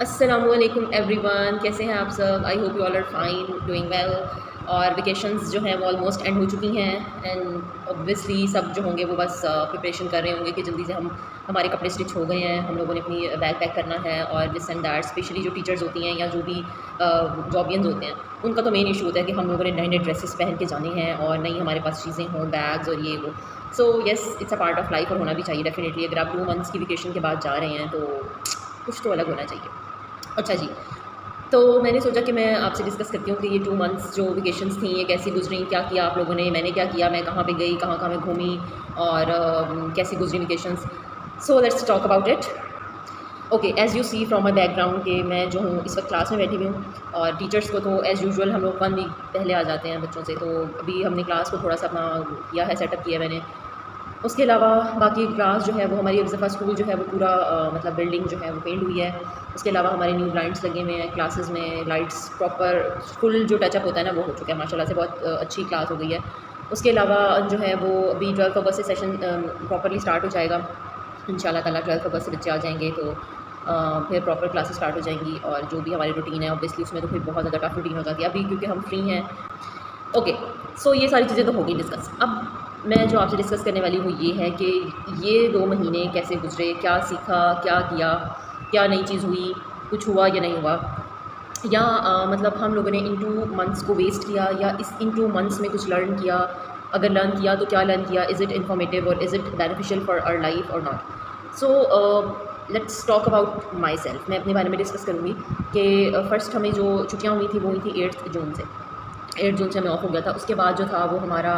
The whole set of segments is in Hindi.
अस्सलामुअलैकुम एवरीवन, कैसे हैं आप सब। I hope you all are fine, doing well. और वेकेशंस जो हैं वो ऑलमोस्ट एंड हो चुकी हैं एंड ऑब्वियसली सब जो होंगे वो बस प्रिपरेशन कर रहे होंगे कि जल्दी से हम हमारे कपड़े स्टिच हो गए हैं, हम लोगों ने अपनी बैग पैक करना है और दिस एंड दैट। स्पेशली जो टीचर्स होती हैं या जो भी जॉबियंस होते हैं उनका तो मेन इशू होता है कि हम लोगों ने नए नए ड्रेसेस पहन के जाने हैं और नई हमारे पास चीज़ें हों, बैग्स और ये वो। सो yes, it's a part of life और होना भी चाहिए डेफिनेटली। अगर आप 2 मंथ्स की वेकेशन के बाद जा रहे हैं तो कुछ तो अलग होना चाहिए। अच्छा जी, तो मैंने सोचा कि मैं आपसे डिस्कस करती हूँ कि ये 2 मंथ्स जो वेकेशंस थी ये कैसी गुजरी, क्या किया आप लोगों ने, मैंने क्या किया, मैं कहाँ पे गई, कहाँ-कहाँ मैं घूमी और कैसी गुजरी vacations. So let's talk about it. Okay, as you see from my background कि मैं जो हूँ इस वक्त क्लास में बैठी हुई हूँ और टीचर्स को तो एज़ यूजुअल हम लोग 1 वीक पहले आ जाते हैं बच्चों से। तो अभी हमने क्लास को थोड़ा सा अपना किया है, सेटअप किया है मैंने। उसके अलावा बाकी क्लास जो है वो हमारी अब्ज़फ़ा स्कूल जो है वो पूरा मतलब बिल्डिंग जो है वो पेंट हुई है। उसके अलावा हमारे न्यू ब्लाइंड्स लगे हुए हैं क्लासेस में, लाइट्स प्रॉपर फुल जो टचअप होता है ना वो हो चुका है माशाल्लाह से, बहुत अच्छी क्लास हो गई है। उसके अलावा जो है वो अभी 12 अगस्त से सेशन प्रॉपरली स्टार्ट हो जाएगा इंशाल्लाह ताला। 12 अगस्त से बच्चे आ जाएंगे तो फिर प्रॉपर क्लासेस स्टार्ट हो जाएंगी और जो भी हमारी रूटीन है ऑब्वियसली उसमें तो फिर बहुत ज़्यादा टफ रूटीन हो जाती है अभी क्योंकि हम फ्री हैं। ओके, सो ये सारी चीज़ें तो हो गई डिस्कस। अब मैं जो आपसे डिस्कस करने वाली हूँ ये है कि ये 2 महीने कैसे गुज़रे, क्या सीखा, क्या किया, क्या नई चीज़ हुई, कुछ हुआ या नहीं हुआ, या मतलब हम लोगों ने इन 2 मंथ्स को वेस्ट किया या इस इन 2 मंथ्स में कुछ लर्न किया। अगर लर्न किया तो क्या लर्न किया, इज़ इट इन्फॉर्मेटिव और is it beneficial for our life और not. So let's talk about myself. मैं अपने बारे में डिस्कस करूँगी कि फ़र्स्ट हमें जो छुट्टियाँ हुई थी वो हुई थी 8 जून से। 8 जून से हमें ऑफ हो गया था। उसके बाद जो था वो हमारा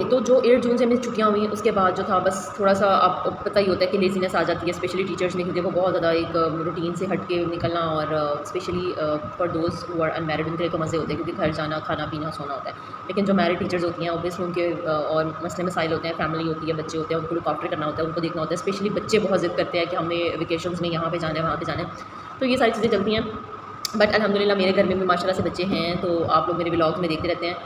तो जो 8 जून से हमें छुट्टियाँ हुई उसके बाद जो था बस थोड़ा-सा आपको पता ही होता है कि लेज़ीनेस आ जाती है स्पेशली टीचर्स में, क्योंकि वो बहुत ज़्यादा एक रूटीन से हट के निकलना और specially for those who are unmarried उनके लिए तो मज़े होते हैं क्योंकि घर जाना, खाना-पीना, सोना होता है। लेकिन जो मैरिड टीचर्स होती हैं ऑब्वियसली उनके और मसले मसाइल होते हैं, फैमिली होती है, बच्चे होते हैं, उनको लुक आफ्टर करना होता है, उनको देखना होता है। स्पेशली बच्चे बहुत ज़िद करते हैं कि हमें वेकेशंस में यहाँ पे जाना है, वहाँ पे जाना है। तो ये सारी चीज़ें चलती हैं। बट अल्हम्दुलिल्लाह मेरे घर में भी माशाल्लाह से बच्चे हैं, तो आप लोग मेरे व्लॉग्स में देखते रहते हैं।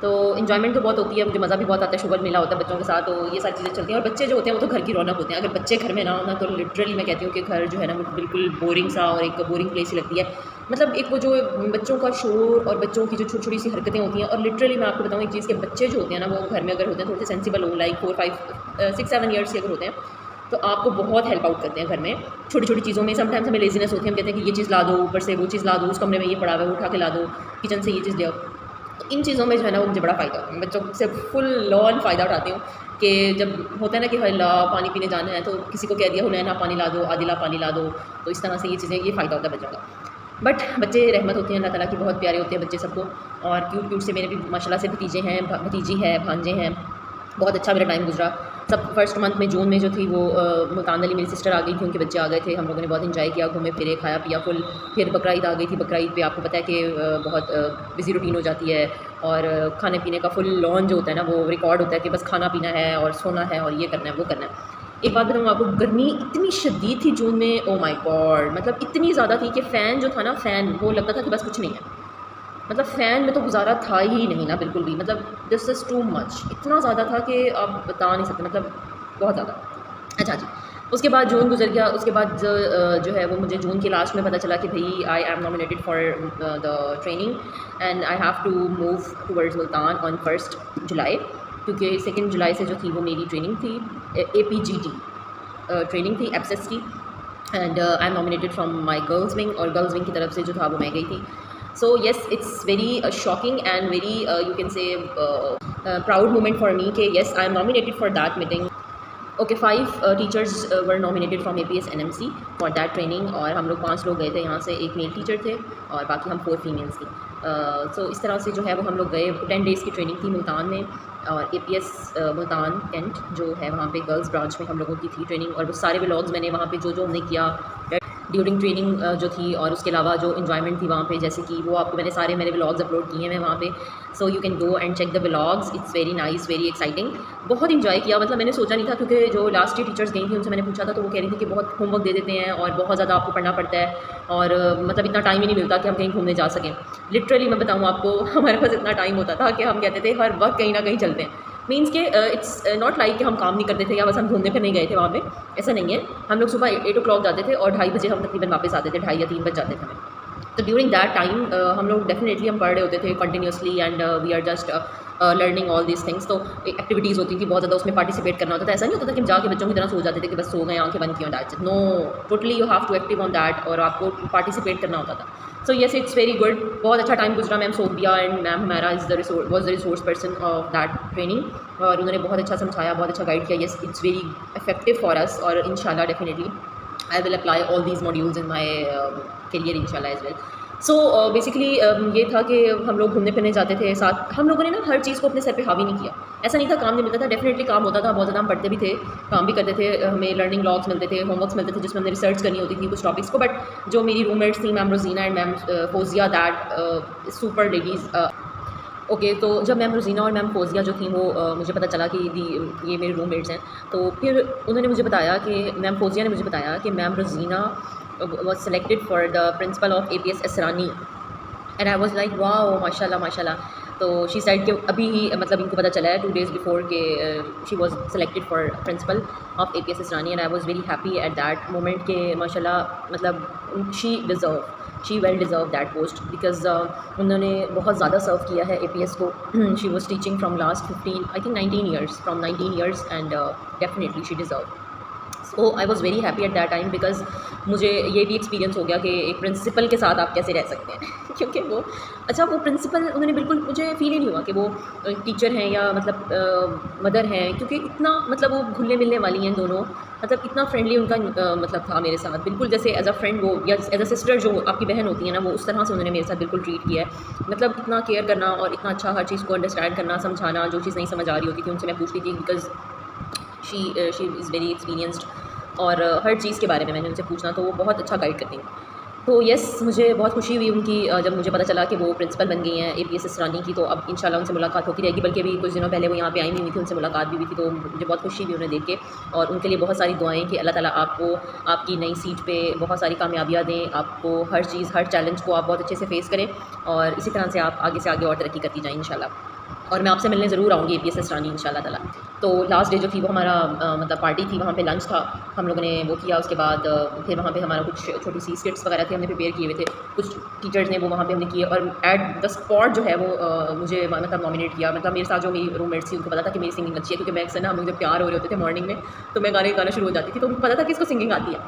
तो इन्जॉयमेंट तो बहुत होती है, मुझे मज़ा भी बहुत आता है, शुगर मिला होता है बच्चों के साथ, तो ये सारी चीज़ें चलती हैं। और बच्चे जो होते हैं वो तो घर की रौनक होते हैं। अगर बच्चे घर में ना हो ना तो लिटरली मैं कहती हूँ कि घर जो है ना वो बिल्कुल बोरिंग सा और एक बोरिंग प्लेस ही लगती है। मतलब एक वो जो बच्चों का शोर और बच्चों की जो छोटी-छोटी सी हरकतें होती हैं, और लिटरली मैं आपको बताऊँ एक चीज़, के बच्चे जो होते हैं ना वो घर में अगर होते हैं थोड़े से सेंसिबल हो, लाइक 4, 5, 6, 7 ईयर्स के अगर होते हैं तो आपको बहुत हेल्प आउट करते हैं घर में छोटी-छोटी चीज़ों में। समटाइम्स हमें लेज़ीनेस होती है, हम कहते हैं कि ये चीज़ ला दो, ऊपर से वो चीज़ ला दो, उस कमरे में ये पड़ा हुआ है वो उठा के ला दो, किचन से ये चीज़ ले आओ। तो इन चीज़ों में जो है ना वो मुझे बड़ा फ़ायदा होता है, बच्चों से फुल ऑन फ़ायदा उठाती हूँ कि जब होता है ना कि हल्ला पानी पीने जाना है तो किसी को कह दिया हुनैना पानी ला दो, आदिला पानी ला दो, तो इस तरह से ये चीज़ें, ये फ़ायदा होता है बच्चों का। बट बच्चे रहमत होते हैं, अल्लाह ताला की बहुत प्यारे होते हैं बच्चे सबको। और क्यूट-क्यूट से मेरे भी माशाल्लाह से भतीजे हैं, भतीजी है, भांजे हैं। बहुत अच्छा मेरा टाइम गुजरा। सब फर्स्ट मंथ में जून में जो थी वो मुल्तान वाली मेरी सिस्टर आ गई थी, उनके बच्चे आ गए थे, हम लोगों ने बहुत एंजॉय किया, घूमे फिरे, खाया पिया फुल। फिर बकरा ईद आ गई थी। बकरा ईद पे आपको पता है कि बहुत बिज़ी रूटीन हो जाती है और खाने पीने का फुल लॉन जो होता है ना वो रिकॉर्ड होता है कि बस खाना पीना है और सोना है और ये करना है वो करना है। एक बात बताऊँ आपको, गर्मी इतनी शदीद थी जून में, ओह माय गॉड, मतलब इतनी ज़्यादा थी कि फ़ैन जो था ना, फ़ैन वो लगता था कि बस कुछ नहीं है। मतलब फ़ैन में तो गुज़ारा था ही नहीं ना बिल्कुल भी, मतलब दिस इज़ टू मच, इतना ज़्यादा था कि आप बता नहीं सकते, मतलब बहुत ज़्यादा। अच्छा जी, उसके बाद जून गुज़र गया। उसके बाद जो है वो मुझे जून के लास्ट में पता चला कि भई I am nominated for the training and I have to move towards Multan on 1 July, क्योंकि 2 जुलाई से जो थी वो मेरी ट्रेनिंग थी, APGT ट्रेनिंग थी, एब्सेस की। And I am nominated from my girls wing, और गर्ल्स विंग की तरफ से जो था वो मैं गई थी। So yes, it's very shocking and very you can say proud moment for me कि yes, I am nominated for that meeting. Okay, 5 teachers were nominated from APS NMC for that training, और हम लोग 5 लोग गए थे यहाँ से, एक मेल टीचर थे और बाकी हम 4 फीमेल्स थी। सो इस तरह से जो है वो हम लोग गए। 10 डेज़ की ट्रेनिंग थी मुल्तान में, और APS मुल्तान कैंट जो है वहाँ पे गर्ल्स ब्रांच में हम लोगों की थी ट्रेनिंग। और वो सारे व्लॉग्स मैंने वहाँ पे जो जो हमने किया ड्यूरिंग ट्रेनिंग जो थी, और उसके अलावा जो इन्जॉयमेंट थी वहाँ पे, जैसे कि वो आपको मैंने सारे मेरे व्लॉग्स अपलोड किए हैं वहाँ पे। So you can go and check the vlogs, it's very nice, very exciting. बहुत इन्जॉय किया, मतलब मैंने सोचा नहीं था, क्योंकि जो लास्ट ईयर टीचर्स गई थी उनसे मैंने पूछा था तो वो कह रही थी कि बहुत होमवर्क दे देते हैं और बहुत ज़्यादा आपको पढ़ना पड़ता है, और मतलब इतना टाइम ही नहीं मिलता कि हम कहीं घूमने जा सकें। लिटरली मैं बताऊँ आपको, हमारे पास इतना टाइम होता था कि हम कहते थे हर वक्त कहीं ना कहीं चलते हैं। मीन्स के इट्स नॉट लाइक कि हम काम नहीं करते थे या बस हम घूमने फिरने गए थे वहाँ पे, ऐसा नहीं है। हम लोग सुबह 8 o'clock जाते थे और 2:30 बजे हम तकरीबन वापस आते थे, 2:30 या 3 बज जाते थे हमें। तो ड्यूरिंग दैट टाइम हम लोग डेफिनेटली हम पढ़ रहे होते थे continuously and we are just learning all these things. तो एक्टिविटीज़ होती थी बहुत ज़्यादा, उसमें पार्टिसिपेट करना होता था। ऐसा नहीं होता था कि हम जाके बच्चों की तरह सो जाते थे कि बस सो गए आंखें बंद की और that's it. No, totally you have to active on that और आपको पार्टिसिपेट करना होता था। So yes, it's very good. बहुत अच्छा टाइम गुजरा। मैम सोबिया एंड मैम हमारा was the resource person of that training और उन्होंने बहुत अच्छा समझाया, बहुत अच्छा गाइड किया। Yes, it's very effective for us और इंशाल्लाह definitely I will apply all these modules in my career इंशाल्लाह एज वेल। सो बेसिकली ये था कि हम लोग घूमने फिरने जाते थे साथ। हम लोगों ने ना हर चीज़ को अपने सर पे हावी नहीं किया। ऐसा नहीं था काम नहीं मिलता था, डेफिनेटली काम होता था, बहुत ज़्यादा हम पढ़ते भी थे, काम भी करते थे, हमें लर्निंग लॉग्स मिलते थे, होमवर्क्स मिलते थे जिसमें हमने रिसर्च करनी होती थी कुछ टॉपिक्स को। बट जो मेरी रूममेट्स थी ma'am Rozina and ma'am Fozia, that super ladies. Okay, तो जब मैम रोजीना और मैम फोजिया जो थी वो मुझे पता चला कि ये मेरे रूममेट्स हैं, तो फिर उन्होंने मुझे बताया कि मैम फोजिया ने मुझे बताया कि मैम रोजीना was selected for the principal of APS Asrani and I was like wow माशाल्लाह माशाल्लाह। तो शी साइड के अभी ही मतलब इनको पता चला है 2 days before के she was selected for principle of APS Asrani and I was very happy at that moment के माशाल्लाह मतलब she well deserve that post because उन्होंने बहुत ज़्यादा सर्व किया है APS को। She was teaching from last 15 I think 19 years, from 19 years and definitely she deserve. So I was very happy at that time because मुझे ये भी एक्सपीरियंस हो गया कि एक प्रिंसिपल के साथ आप कैसे रह सकते हैं क्योंकि वो वो प्रिंसिपल उन्होंने बिल्कुल मुझे फील ही नहीं हुआ कि वो टीचर हैं या मतलब मदर हैं, क्योंकि इतना मतलब वो घुलने मिलने वाली हैं दोनों, मतलब इतना फ्रेंडली उनका मतलब था मेरे साथ, बिल्कुल जैसे एज अ फ्रेंड वो या एज अ सिस्टर जो आपकी बहन होती है ना, वो उस तरह से उन्होंने मेरे साथ बिल्कुल ट्रीट किया है। मतलब इतना केयर करना और इतना अच्छा हर चीज़ को अंडरस्टैंड करना, समझाना, जो चीज़ नहीं समझ आ रही होती थी उनसे मैं पूछती थी because she is very experienced और हर चीज़ के बारे में मैंने उनसे पूछना, तो वो बहुत अच्छा गाइड करती हैं। तो येस, मुझे बहुत खुशी हुई उनकी जब मुझे पता चला कि वो प्रिंसिपल बन गई हैं APS असरानी की। तो अब इंशाल्लाह उनसे मुलाकात होती रहेगी, बल्कि अभी कुछ दिनों पहले वो यहाँ पे आई नहीं हुई थी, उनसे मुलाकात भी हुई थी। तो मुझे बहुत खुशी हुई उन्हें देख के और उनके लिए बहुत सारी दुआएं कि अल्लाह ताला आपको आपकी नई सीट पे बहुत सारी कामयाबियाँ दें, आपको हर चीज़ हर चैलेंज को आप बहुत अच्छे से फेस करें और इसी तरह से आप आगे और तरक्की करती जाएँ इंशाल्लाह। और मैं आपसे मिलने ज़रूर आऊँगी APS असरानी इंशाल्लाह ताला। तो लास्ट डे जो थी वो हमारा मतलब पार्टी थी, वहाँ पे लंच था, हम लोगों ने वो किया। उसके बाद फिर वहाँ पे हमारा कुछ छोटी सी स्किट्स वगैरह थे हमने प्रिपेयर किए हुए थे, कुछ टीचर्स ने वो वहाँ पे हमने किए और एट द स्पॉट जो है वो मुझे मतलब नॉमिनेट किया। मतलब मेरे साथ जो मेरी रूममेट्स थी उनको पता था कि मेरी सिंगिंग अच्छी है, क्योंकि मैं अक्सर ना मुझे प्यार हो रहे होते थे मॉर्निंग में, तो मैं गाना शुरू हो जाती थी, तो उनको पता था कि इसको सिंगिंग आती है।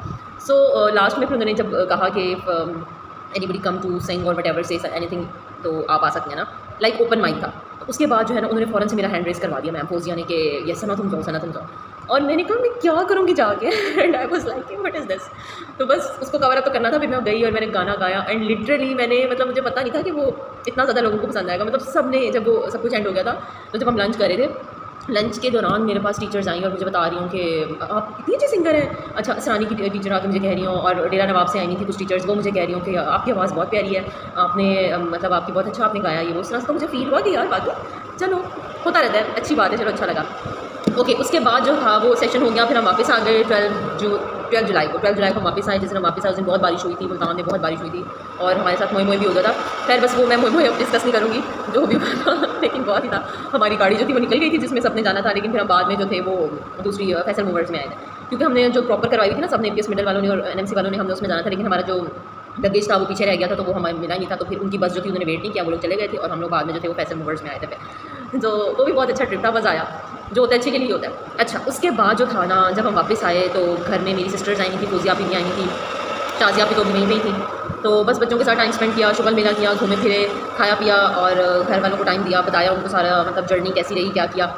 सो लास्ट में फिर उन्होंने जब कहा कि एनीबडी कम टू सिंग और वट एवर से एनीथिंग, तो आप आ सकते हैं ना, लाइक ओपन माइक था। उसके बाद जो है ना उन्होंने फ़ौरन से मेरा हैंड रेस करवा दिया मैम फोजिया ने कि ये सना तुम जाओ। और मैंने कहा मैं क्या करूँगी जाके and I was like what is this. तो बस उसको कवर अप तो करना था। फिर मैं गई और मैंने गाना गाया एंड लिटरली मैंने मतलब मुझे पता नहीं था कि वो इतना ज़्यादा लोगों को पसंद आएगा। मतलब सब ने, जब वो सब कुछ एंड हो गया था, तो जब हम लंच कर रहे थे, लंच के दौरान मेरे पास टीचर्स आई और मुझे बता रही हूँ कि आप इतनी अच्छी सिंगर हैं। अच्छा, असरानी की टीचर आके मुझे कह रही हूँ और डेरा नवाब से आई नहीं थी कुछ टीचर्स, वो मुझे कह रही हूँ कि आपकी आवाज़ बहुत प्यारी है, आपने मतलब आपकी बहुत अच्छा आपने गाया, ये वो तरह से। तो मुझे फील हुआ कि यार बाकी चलो होता रहता है, अच्छी बात है, चलो अच्छा लगा। ओके, उसके बाद जो था वो सेशन हो गया। फिर हम वापस आ गए 12 जुलाई को हम वापस आए। जिस दिन हम वापस आए उस दिन बहुत बारिश हुई थी, मुल्तान में बहुत बारिश हुई थी और हमारे साथ मोए भी हो गया था। खैर बस वो मैं मोए डिस्कस नहीं करूँगी जो भी हुआ था, लेकिन बहुत ही था। हमारी गाड़ी जो थी वो निकल गई थी जिसमें सबने जाना था, लेकिन फिर हम बाद में जो थे वो दूसरी फैसल मूवर्स में आए थे, क्योंकि हमने जो प्रॉपर करवाई थी ना सबने, APS मिडल वालों ने और NMC वालों ने, हमने उसमें जाना था, लेकिन हमारा जो लगेज था वो पीछे रह गया था, तो वो हमें मिला नहीं था। तो फिर उनकी बस जो थी उन्होंने वेट नहीं किया, वो लोग चले गए थे और हम लोग बाद में जो थे वो फैसल मूवर्स में आए थे। तो वो भी बहुत अच्छा ट्रिप था, मज़ा आया, जो होता है अच्छे के लिए होता है। अच्छा, उसके बाद जो था ना, जब हम वापस आए तो घर में मेरी सिस्टर्स आई नहीं थी, फोजिया भी नहीं आई थी, शाजिया भी तो वहीं पे ही थी। तो बस बच्चों के साथ टाइम स्पेंड किया, शुगल मेला किया, घूमे फिरे, खाया पिया और घर वालों को टाइम दिया, बताया उनको सारा मतलब जर्नी कैसी रही, क्या किया।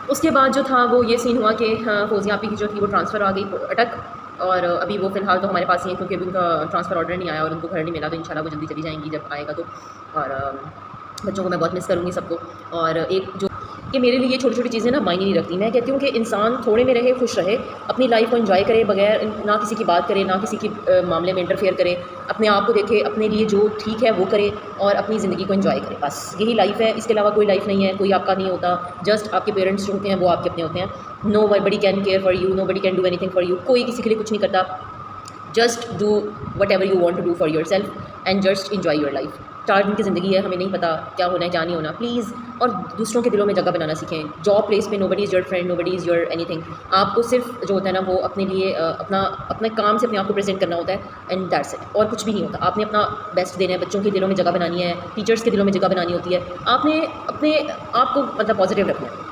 उसके बाद जो था वो ये सीन हुआ कि फोजिया आपी की जो थी वो ट्रांसफ़र आ गई अटक, और अभी वो फ़िलहाल तो हमारे पास ही है, क्योंकि अभी उनका ट्रांसफ़र ऑर्डर नहीं आया और उनको घर नहीं मिला। तो इंशाल्लाह वो जल्दी चली जाएंगी जब आएगा तो। और बच्चों को मैं बहुत मिस करूँगी सबको। और एक जो कि मेरे लिए ये छोटी छोटी चीज़ें ना मायने नहीं रखती। मैं कहती हूँ कि इंसान थोड़े में रहे, खुश रहे, अपनी लाइफ को एंजॉय करे, बगैर ना किसी की बात करे, ना किसी की मामले में इंटरफेयर करे, अपने आप को देखे, अपने लिए जो ठीक है वो करे और अपनी ज़िंदगी को एंजॉय करे। बस यही लाइफ है, इसके अलावा कोई लाइफ नहीं है, कोई आपका नहीं होता। जस्ट आपके पेरेंट्स जो होते हैं वो आपके अपने होते हैं। Nobody can care for you, nobody can do anything for you. कोई किसी के लिए कुछ नहीं करता। Just do whatever you want to do for yourself and just enjoy your life. 4 दिन की ज़िंदगी है, हमें नहीं पता क्या होना है क्या नहीं होना। प्लीज़, और दूसरों के दिलों में जगह बनाना सीखें। जॉब प्लेस पे nobody is your friend, nobody is your anything. आपको सिर्फ जो होता है ना वो अपने लिए अपने काम से अपने आप को प्रेजेंट करना होता है, एंड दैट्स इट, और कुछ भी नहीं होता। आपने अपना बेस्ट देना है, बच्चों के दिलों में जगह बनानी है, टीचर्स के दिलों में जगह बनानी होती है, आपने अपने आप को मतलब पॉजिटिव रखना है।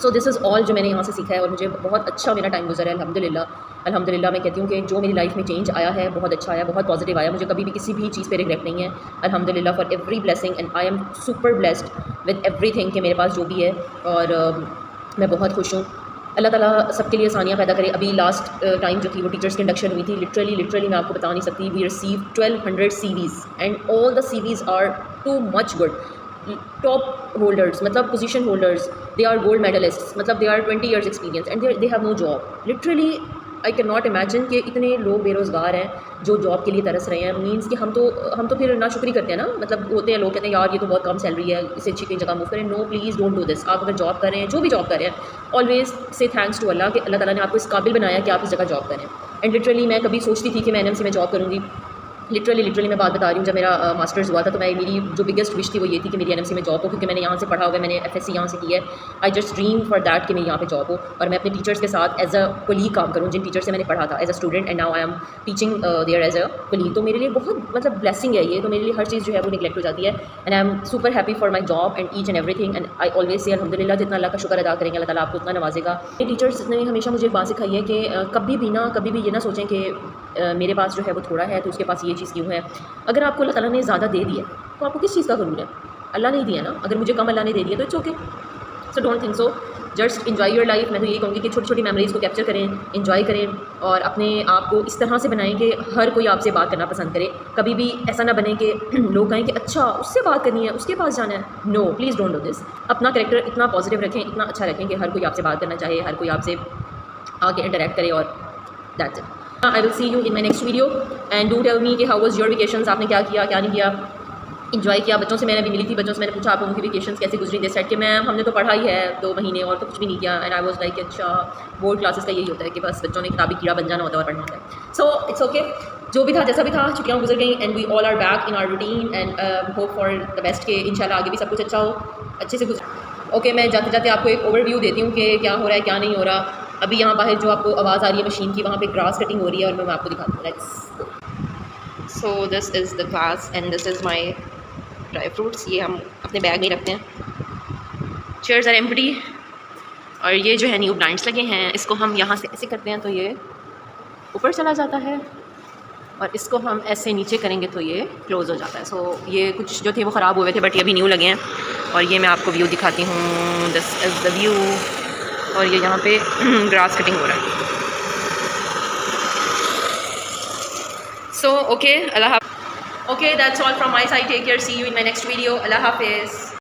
सो दिस इज़ ऑल जो मैंने यहाँ से सीखा है, और मुझे बहुत अच्छा मेरा टाइम गुजरा है अल्हम्दुलिल्लाह। अल्हम्दुलिल्लाह मैं कहती हूँ कि जो मेरी लाइफ में चेंज आया है बहुत अच्छा आया, बहुत पॉजिटिव आया। मुझे कभी भी किसी भी चीज़ पे रिग्रेट नहीं है अल्हम्दुलिल्लाह for every blessing, and I am super blessed with everything कि मेरे पास जो भी है, और मैं बहुत खुश हूँ। अल्लाह ताला सबके लिए आसानियाँ पैदा करे। अभी लास्ट टाइम जो थी वो टीचर्स की इंडक्शन हुई थी। लिटरली मैं आपको बता नहीं सकती, we receive 1200 CVs and all the CVs are too much good. Top holders, मतलब position holders, they are gold medalists, मतलब they are 20 years experience and they have no job. Literally I can not imagine कि इतने लोग बेरोज़गार हैं जो जॉब के लिए तरस रहे हैं। मीन्स कि हम तो फिर नाशुक्री करते हैं ना, मतलब होते हैं लोग कहते हैं यार ये तो बहुत कम सैलरी है, इससे अच्छी कहीं जगह मूव करें। No, please don't do this. आप अगर जॉब कर रहे हैं, जो भी जॉब कर रहे हैं, always say thanks to Allah कि अल्लाह ताला ने आपको इस काबिल बनाया कि आप इस जगह जॉब करें। एंड लिटरली मैं कभी सोचती थी कि मैं NMC में जॉब करूँगी। लिटरली मैं बात बता रही हूँ, जब मेरा मास्टर्स हुआ था तो मेरी जो बिगेस्ट विश थी वो ये थी कि मेरी NMC में जॉब हो, क्योंकि मैंने यहाँ से पढ़ा हुआ है, मैंने FSC यहाँ से की है। I just dream for that कि मेरी यहाँ पे जॉब हो, और मैं अपने टीचर्स के साथ एज अ कलीग काम करूँ, जिन टीचर से मैंने पढ़ा था as a student, and now I am teaching there as a colleague. तो मेरे लिए बहुत मतलब ब्लेसिंग है ये, तो मेरे लिए हर चीज़ जो है वो निगलेक्ट हो जाती है। And I am super happy for my job and each and everything, and I always say अल्हम्दुलिल्लाह, जितना अल्लाह का शुक्र अदा करेंगे अल्लाह ताला आपको उतना नवाजेगा। ये टीचर्स ने हमेशा मुझे एक बात सिखाई है कि कभी भी ये ना सोचें कि मेरे पास जो है वो थोड़ा है तो उसके पास ये चीज़ क्यों है। अगर आपको अल्लाह ताला ने ज़्यादा दे दिया तो आपको किस चीज़ का ज़रूर है? अल्लाह नहीं दिया ना। अगर मुझे कम अल्लाह ने दे दिया तो it's okay, so don't think so, just enjoy your life. मैं तो यही कहूँगी कि छोटी छोटी मेमोरीज़ को कैप्चर करें, इन्जॉय करें, और अपने आप को इस तरह से बनाएं कि हर कोई आपसे बात करना पसंद करे। कभी भी ऐसा ना बने कि लोग कहें कि अच्छा उससे बात करनी है, उसके पास जाना है। No, please don't do this. अपना कैरेक्टर इतना पॉजिटिव रखें, इतना अच्छा रखें कि हर कोई आपसे बात करना चाहे, हर कोई आपसे आके इंटरेक्ट करे, और that's it. I will see you in my next video, and do tell me कि हाउ वाज योर वेकेशंस, आपने क्या किया क्या नहीं किया, इन्जॉय किया। बच्चों से मैंने अभी मिली थी, बच्चों से मैंने पूछा आप लोगों की वेकेशंस कैसे गुजरी। दे सेड कि मैम हमने तो पढ़ा ही है 2 महीने और तो कुछ भी नहीं किया। एंड आई वाज लाइक अच्छा, बोर्ड क्लासेस का यही होता है कि बस बच्चों ने किताबी कीड़ा बन जाना होता है और पढ़ना होता है। सो इट्स ओके, जो भी था जैसा भी था, छुट्टियाँ गुजर गई, and we all are back in our routine, and hope for the best के इंशाल्लाह आगे भी सब कुछ अच्छा हो, अच्छे से गुजरे। ओके, मैं जाते जाते आपको एक ओवरव्यू देती हूँ कि क्या हो रहा है क्या नहीं हो रहा। अभी यहाँ बाहर जो आपको आवाज़ आ रही है मशीन की, वहाँ पे ग्रास कटिंग हो रही है, और मैं आपको दिखाती हूँ। Let's so this is the class and this is my dry fruits. ये हम अपने बैग में रखते हैं। चेयर्स आर एम्प्टी, और ये जो है न्यू ब्लाइंड्स लगे हैं, इसको हम यहाँ से ऐसे करते हैं तो ये ऊपर चला जाता है, और इसको हम ऐसे नीचे करेंगे तो ये क्लोज़ हो जाता है। सो ये कुछ जो थे वो ख़राब हुए थे, बट ये अभी न्यू लगे हैं। और ये मैं आपको व्यू दिखाती हूँ, दिस इज़ द व्यू, और ये यहाँ पे ग्रास कटिंग हो रहा है। सो ओके, अल्लाह हाफ़िज़। Okay, that's all from my side. Take care. See you in my next video. Allah Hafiz.